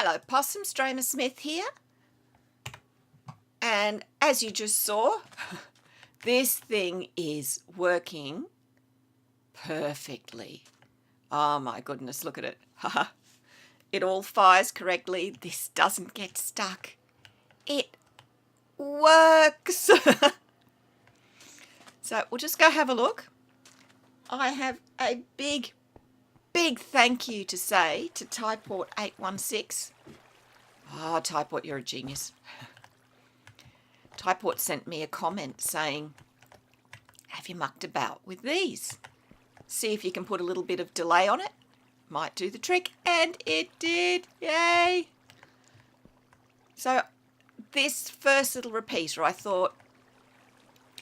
Hello Possums, Dreymasmith here. And as you just saw, this thing is working perfectly. Oh my goodness, look at it. It all fires correctly. This doesn't get stuck. It works. So we'll just go have a look. I have a big thank you to say to Typeport 816. Oh, Typeport, you're a genius. Typeport sent me a comment saying, have you mucked about with these? See if you can put a little bit of delay on it. Might do the trick. And it did. Yay. So this first little repeater, I thought,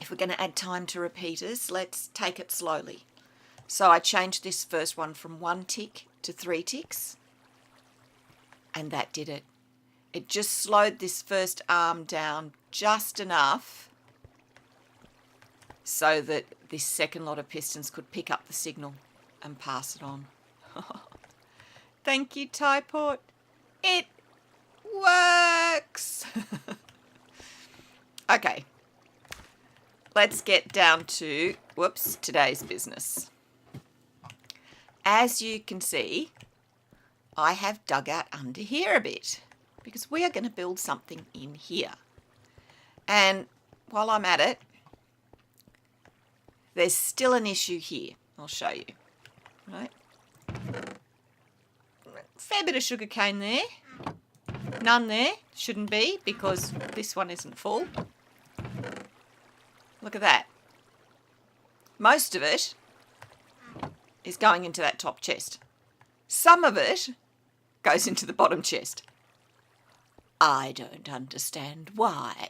if we're going to add time to repeaters, let's take it slowly. So I changed this first one from 1 tick to 3 ticks. And that did it. It just slowed this first arm down just enough so that this second lot of pistons could pick up the signal and pass it on. Thank you, Typeport. It works. Okay. Let's get down to, today's business. As you can see, I have dug out under here a bit because we are going to build something in here. And while I'm at it, there's still an issue here. I'll show you. Right? Fair bit of sugarcane there. None there. Shouldn't be because this one isn't full. Look at that. Most of it is going into that top chest. Some of it goes into the bottom chest. I don't understand why.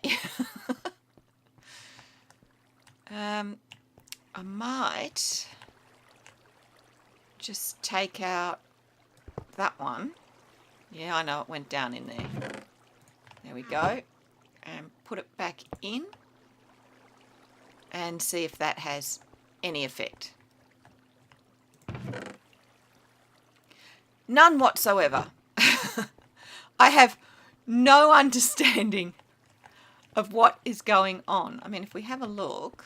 I might just take out that one. Yeah, I know it went down in there. There we go. And put it back in and see if that has any effect. None whatsoever. I have no understanding of what is going on. I mean, if we have a look.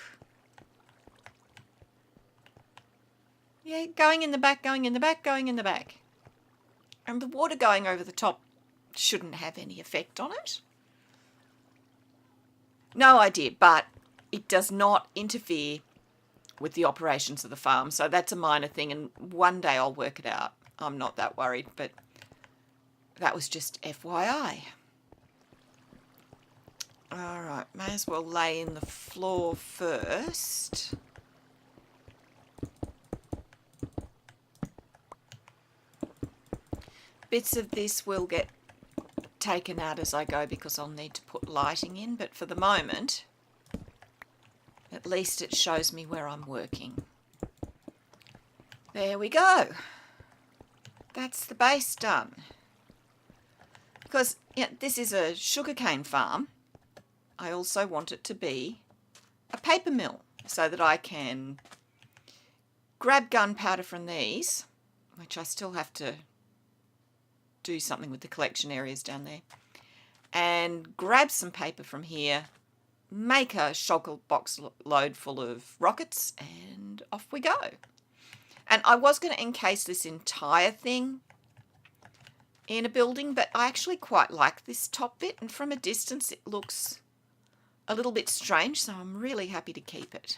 Yeah, going in the back, going in the back, going in the back. And the water going over the top shouldn't have any effect on it. No idea, but it does not interfere with the operations of the farm. So that's a minor thing, and one day I'll work it out. I'm not that worried, but that was just FYI. All right, may as well lay in the floor first. Bits of this will get taken out as I go because I'll need to put lighting in, but for the moment, at least it shows me where I'm working. There we go. That's the base done. Because this is a sugarcane farm, I also want it to be a paper mill so that I can grab gunpowder from these, which I still have to do something with the collection areas down there, and grab some paper from here, make a shoggle box load full of rockets, and off we go. And I was going to encase this entire thing in a building, but I actually quite like this top bit, and from a distance it looks a little bit strange, so I'm really happy to keep it.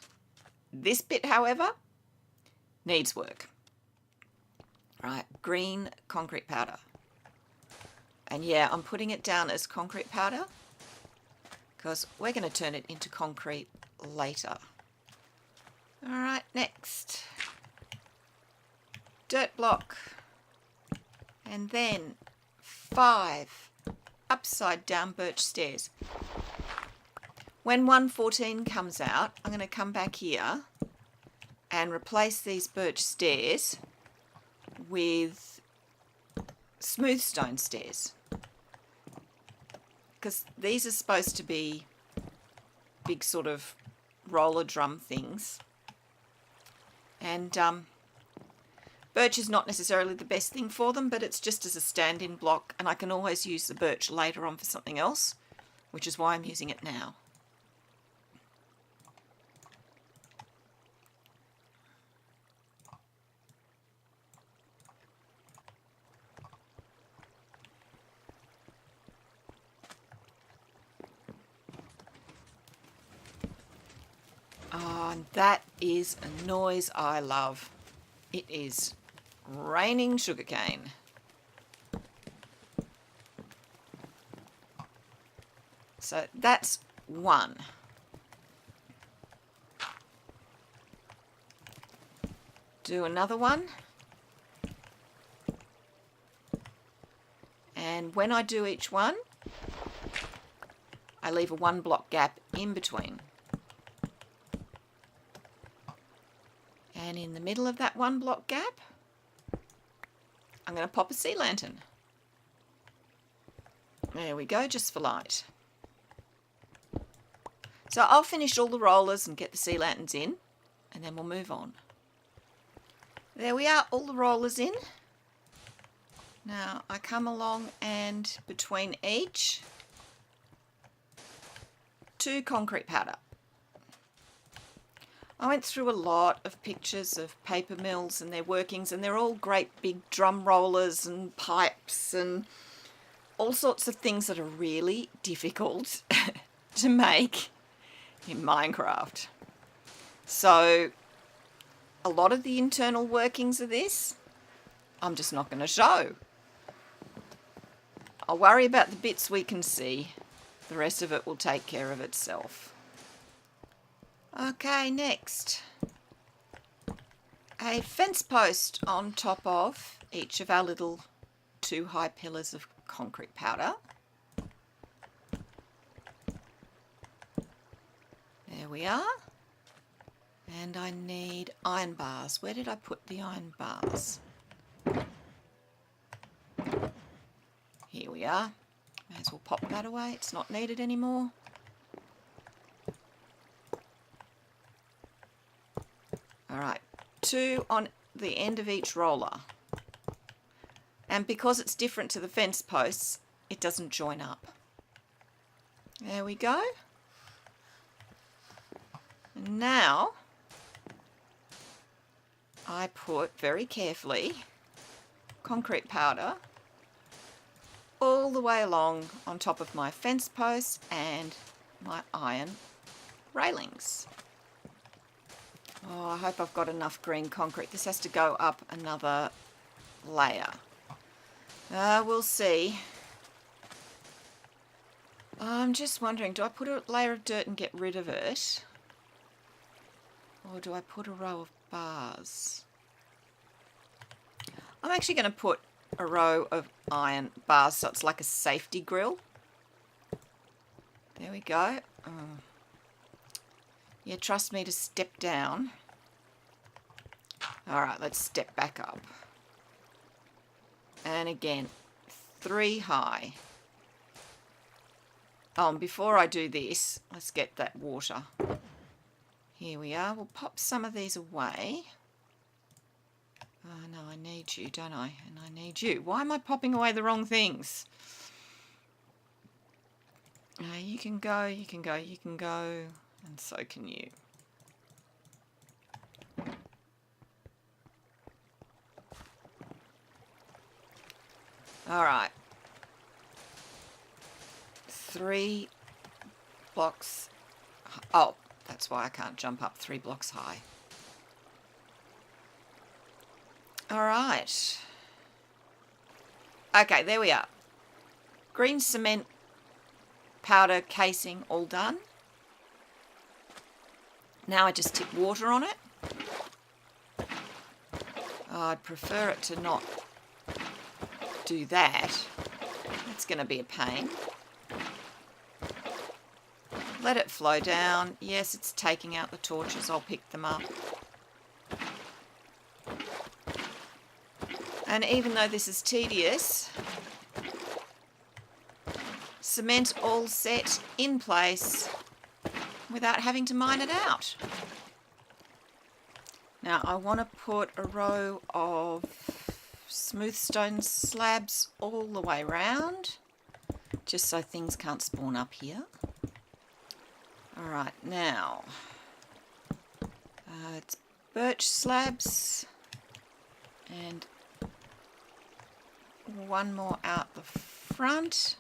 This bit, however, needs work. Right, green concrete powder. And yeah, I'm putting it down as concrete powder because we're going to turn it into concrete later. All right, next. Dirt block. And then 5 upside down birch stairs. When 114 comes out, I'm going to come back here and replace these birch stairs with smooth stone stairs. Because these are supposed to be big sort of roller drum things. And Birch is not necessarily the best thing for them, but it's just as a stand-in block, and I can always use the birch later on for something else, which is why I'm using it now. Oh, and that is a noise I love. It is raining sugarcane. So that's one. Do another one. And when I do each one, I leave a 1 block gap in between. And in the middle of that 1 block gap, I'm going to pop a sea lantern. There we go, just for light. So I'll finish all the rollers and get the sea lanterns in, and then we'll move on. There we are, all the rollers in. Now I come along and between each, 2 concrete powder. I went through a lot of pictures of paper mills and their workings, and they're all great big drum rollers and pipes and all sorts of things that are really difficult to make in Minecraft. So a lot of the internal workings of this, I'm just not going to show. I'll worry about the bits we can see. The rest of it will take care of itself. Okay, next. A fence post on top of each of our little 2 high pillars of concrete powder. There we are. And I need iron bars. Where did I put the iron bars? Here we are. May as well pop that away. It's not needed anymore. Alright, 2 on the end of each roller. And because it's different to the fence posts, it doesn't join up. There we go. And now I put, very carefully, concrete powder all the way along on top of my fence posts and my iron railings. Oh, I hope I've got enough green concrete. This has to go up another layer. We'll see. I'm just wondering, do I put a layer of dirt and get rid of it? Or do I put a row of bars? I'm actually going to put a row of iron bars so it's like a safety grill. There we go. Yeah, trust me to step down. Alright, let's step back up. And again, 3 high. Oh, and before I do this, let's get that water. Here we are. We'll pop some of these away. Oh no, I need you, don't I? And I need you. Why am I popping away the wrong things? You can go, you can go, you can go. And so can you. Alright. 3 blocks. Oh, that's why I can't jump up 3 blocks high. Alright. Okay, there we are. Green cement powder casing all done. Now I just tip water on it. Oh, I'd prefer it to not do that. It's going to be a pain. Let it flow down. Yes, it's taking out the torches. I'll pick them up. And even though this is tedious, cement all set in place without having to mine it out. Now I want to put a row of smooth stone slabs all the way round, just so things can't spawn up here. Alright, now it's birch slabs and one more out the front.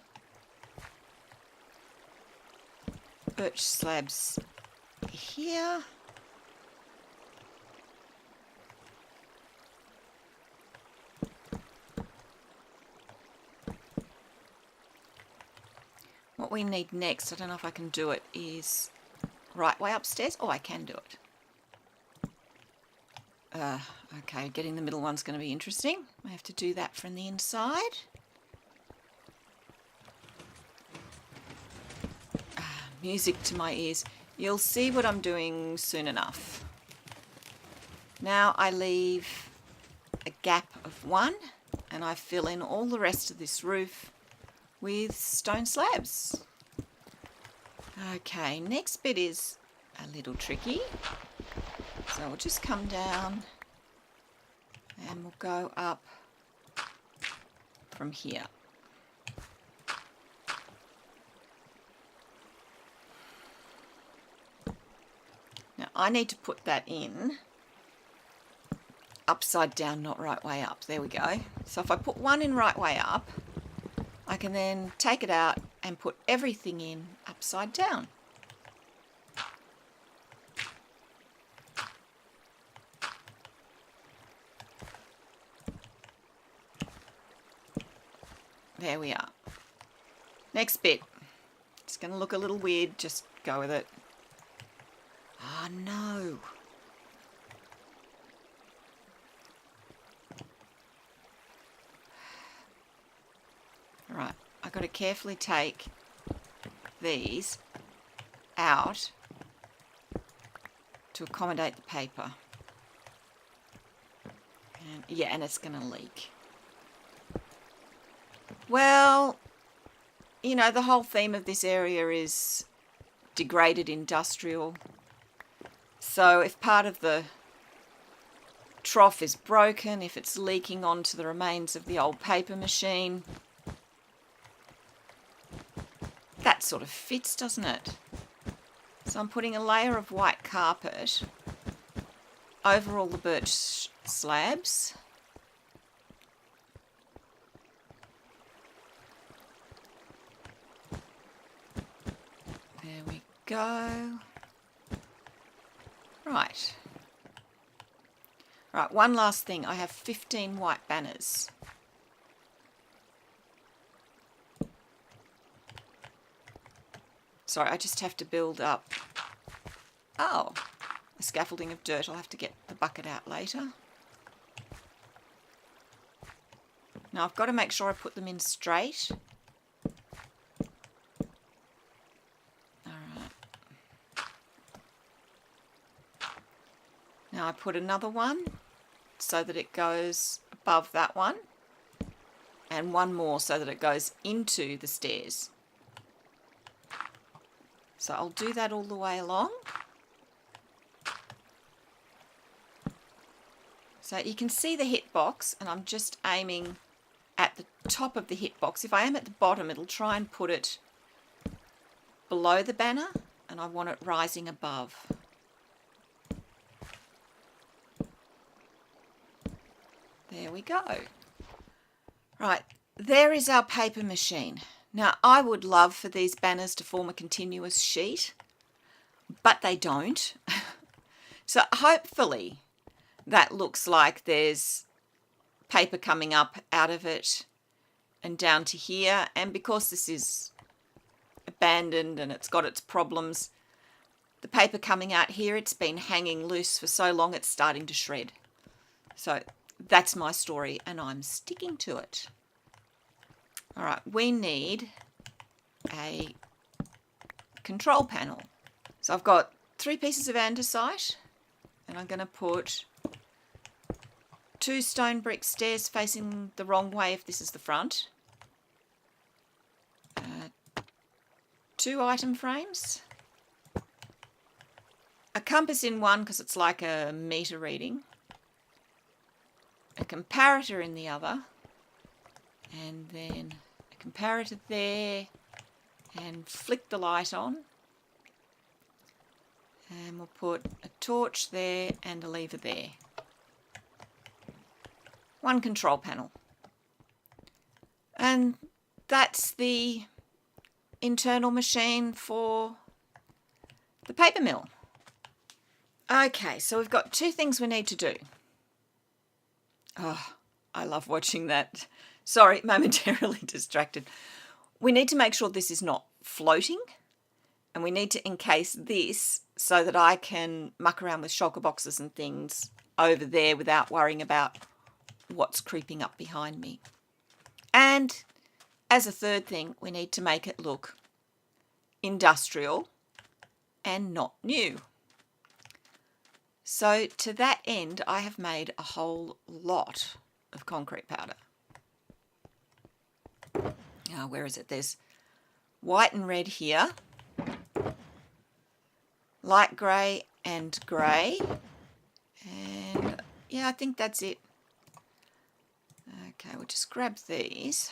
Birch slabs here. What we need next, I don't know if I can do it, is right way upstairs. Oh, I can do it. Okay, getting the middle one's going to be interesting. I have to do that from the inside. Music to my ears. You'll see what I'm doing soon enough. Now I leave a gap of 1 and I fill in all the rest of this roof with stone slabs. Okay, next bit is a little tricky. So we'll just come down and we'll go up from here. Now I need to put that in upside down, not right way up. There we go. So if I put one in right way up, I can then take it out and put everything in upside down. There we are. Next bit. It's going to look a little weird, just go with it. Oh no. Right, I've got to carefully take these out to accommodate the paper. And yeah, and it's going to leak. Well, you know, the whole theme of this area is degraded industrial. So if part of the trough is broken, if it's leaking onto the remains of the old paper machine, that sort of fits, doesn't it? So I'm putting a layer of white carpet over all the birch slabs. There we go. Right. Right, one last thing. I have 15 white banners. Sorry, I just have to build up, a scaffolding of dirt. I'll have to get the bucket out later. Now I've got to make sure I put them in straight. Alright. Now I put another one so that it goes above that one, and one more so that it goes into the stairs. So I'll do that all the way along. So you can see the hitbox, and I'm just aiming at the top of the hitbox. If I aim at the bottom, it'll try and put it below the banner, and I want it rising above. There we go. Right, there is our paper machine. Now, I would love for these banners to form a continuous sheet, but they don't. So hopefully that looks like there's paper coming up out of it and down to here. And because this is abandoned and it's got its problems, the paper coming out here, it's been hanging loose for so long it's starting to shred. So that's my story and I'm sticking to it. All right, we need a control panel. So I've got 3 pieces of andesite, and I'm going to put 2 stone brick stairs facing the wrong way if this is the front, 2 item frames, a compass in one because it's like a meter reading, a comparator in the other, and then a comparator there, and flick the light on. And we'll put a torch there and a lever there. One control panel. And that's the internal machine for the paper mill. Okay, so we've got two things we need to do. Oh, I love watching that. Sorry, momentarily distracted. We need to make sure this is not floating, and we need to encase this so that I can muck around with shulker boxes and things over there without worrying about what's creeping up behind me. And as a third thing, we need to make it look industrial and not new. So to that end, I have made a whole lot of concrete powder. Now, where is it? There's white and red here, light grey and grey, and yeah, I think that's it. Okay, we'll just grab these.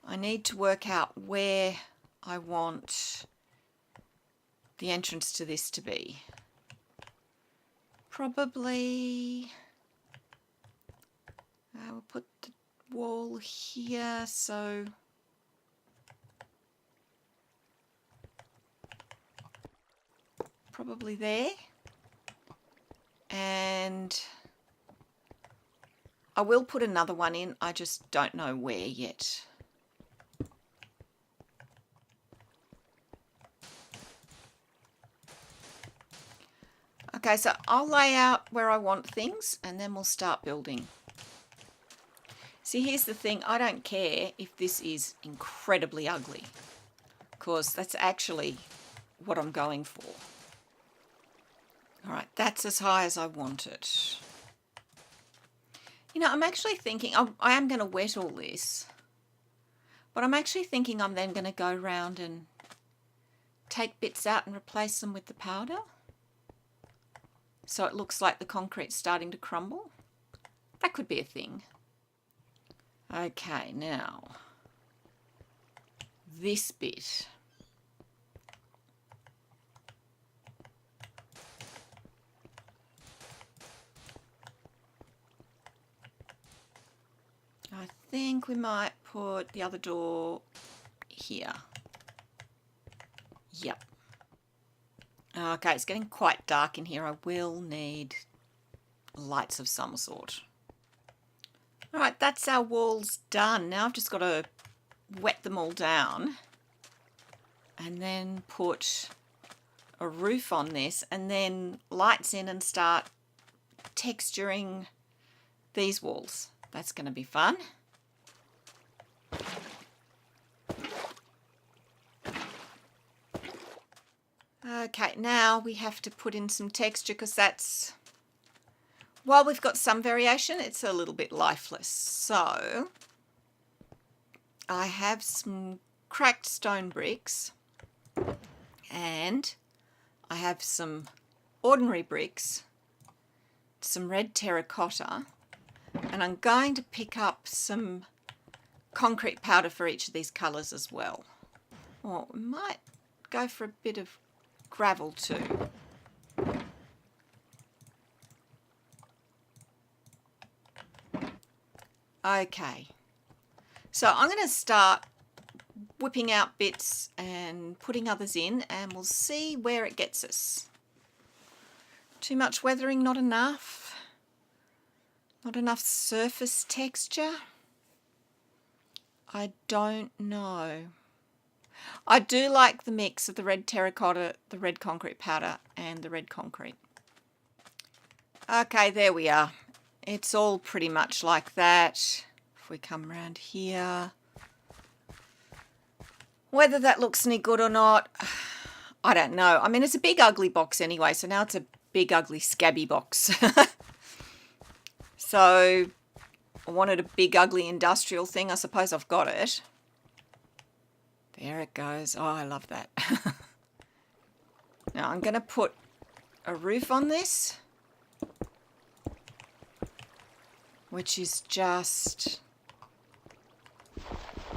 I need to work out where I want the entrance to this to be. Probably, we'll put the wall here, so probably there. And I will put another one in, I just don't know where yet. Okay, so I'll lay out where I want things and then we'll start building. See, here's the thing, I don't care if this is incredibly ugly, because that's actually what I'm going for. All right, that's as high as I want it. You know, I'm actually thinking, I am going to wet all this, but I'm actually thinking I'm then going to go around and take bits out and replace them with the powder, so it looks like the concrete's starting to crumble. That could be a thing. Okay, now, this bit. I think we might put the other door here. Yep. Okay, it's getting quite dark in here. I will need lights of some sort. All right, that's our walls done. Now I've just got to wet them all down and then put a roof on this and then lights in and start texturing these walls. That's going to be fun. Okay, now we have to put in some texture because that's, while we've got some variation, it's a little bit lifeless. So I have some cracked stone bricks and I have some ordinary bricks, some red terracotta, and I'm going to pick up some concrete powder for each of these colours as well. Or we might go for a bit of gravel too. Okay, so I'm going to start whipping out bits and putting others in, and we'll see where it gets us. Too much weathering, not enough. Not enough surface texture. I don't know. I do like the mix of the red terracotta, the red concrete powder, and the red concrete. Okay, there we are. It's all pretty much like that. If we come around here, whether that looks any good or not, I don't know. I mean, it's a big ugly box anyway, so now it's a big ugly scabby box. So I wanted a big ugly industrial thing. I suppose I've got it. There it goes. Oh, I love that. Now I'm going to put a roof on this, which is just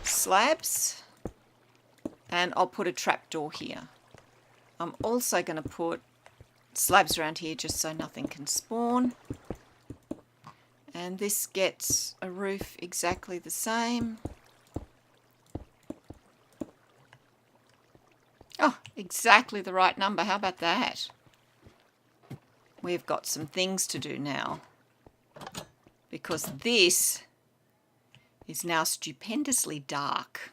slabs, and I'll put a trapdoor here. I'm also going to put slabs around here just so nothing can spawn. And this gets a roof exactly the same. Oh, exactly the right number. How about that? We've got some things to do now, because this is now stupendously dark.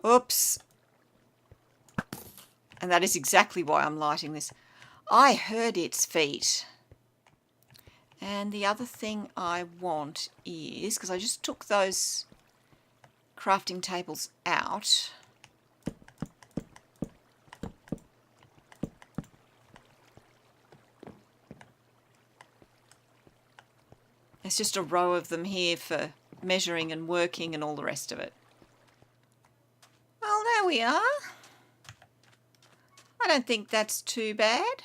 Oops. And that is exactly why I'm lighting this. I heard its feet. And the other thing I want is, because I just took those crafting tables out, there's just a row of them here for measuring and working and all the rest of it. Well, there we are. I don't think that's too bad.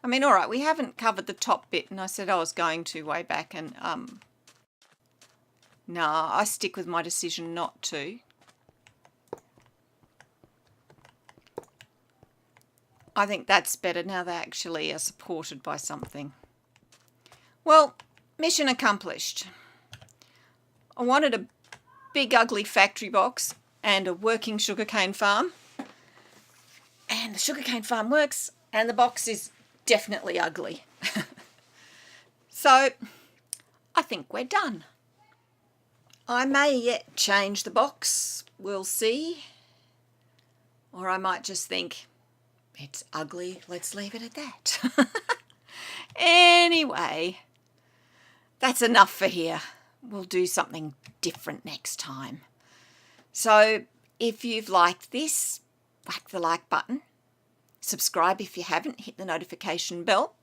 I mean, all right, we haven't covered the top bit, and I said I was going to way back, and no, I stick with my decision not to. I think that's better now they actually are supported by something. Well, mission accomplished. I wanted a big ugly factory box and a working sugarcane farm. And the sugarcane farm works, and the box is definitely ugly. So I think we're done. I may yet change the box, we'll see. Or I might just think, it's ugly, let's leave it at that. Anyway, that's enough for here. We'll do something different next time. So if you've liked this, whack the like button. Subscribe if you haven't, hit the notification bell.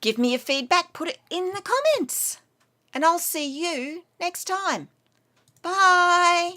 Give me your feedback, put it in the comments. And I'll see you next time. Bye.